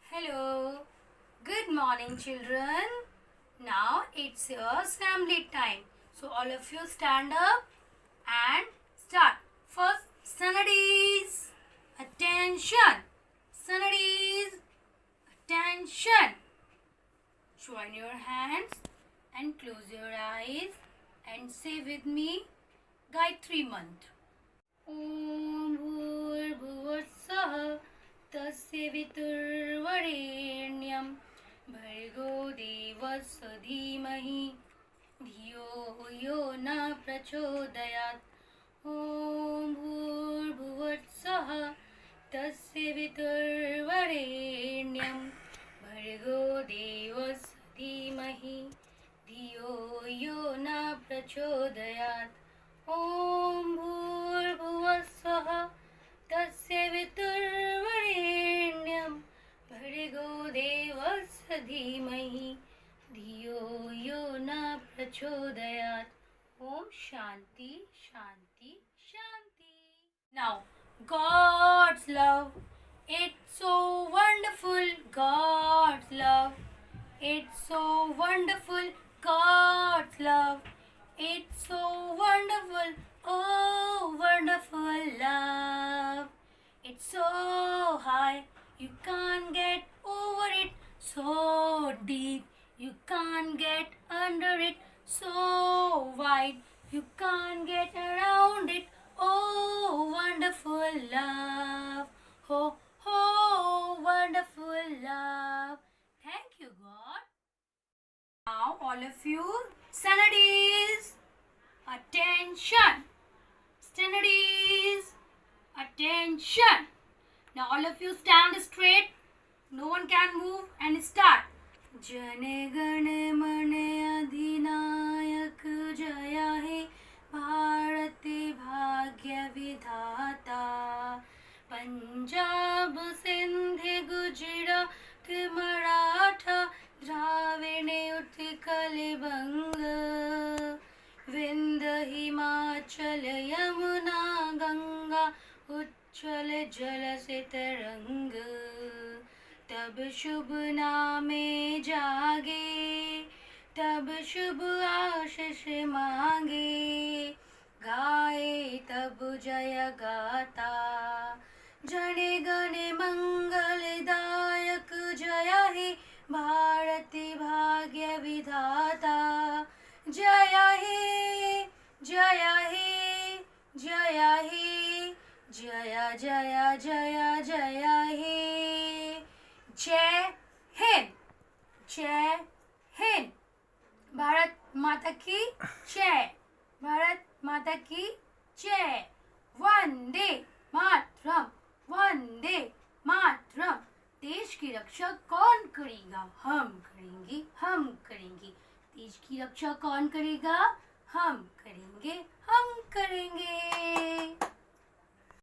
Hello, good morning, children. Now it's your assembly time. So, all of you stand up and start. First, studies. Attention. Studies. Attention. Join your hands and close your eyes and say with me Gayatri Mantra. Om Bhurbhuvassaha Tasya Viturvarenyam Bhargo Devasya Dhimahi Dhiyo Yo Na Prachodayat. Om Bhurbhuvassaha Tasya Viturvarenyam Bhargo Devasya Dhimahi Dhiyo Yo Na Prachodayat. Om Bhurbhuvassaha Tasya Viturvarenyam Bhargo Devasya Dhimahi Dhiyo Yo Na Prachodayat. Om Shanti Shanti Shanti. Now, God's love, it's so wonderful. God's love, it's so wonderful. God's love, it's so wonderful. Oh, wonderful love. It's so high, you can't get over it. So deep, you can't get under it. So wide, you can't get around it. Oh, wonderful love. Oh, oh, wonderful love. Thank you, God. Now, all of you, studies. Attention. Studies. Attention. Now, all of you stand straight. No one can move and start. Jane Gane Mane Adhinayak Jaya He Bharati Bhagya Vidhata Punjab Sindhi Gujarat Maratha Dravide Utkal Banga Vindhya Himachal Yamuna Ganga Uchchal Jala se तरंग तब शुभ नामे जागे तब शुभ आशीष मांगे गाए तब जय गाता जने गणे मंगलदायक जय हे भारती भाग्य विधाता जय हे जय हे जय हे जय जय जय जय हे जय हिंद जय हिंद भारत माता की जय भारत माता की जय वंदे मातरम वंदे मातरम देश की रक्षा कौन करेगा हम करेंगे हम करेंगे देश की रक्षा कौन करेगा हम करेंगे हम करेंगे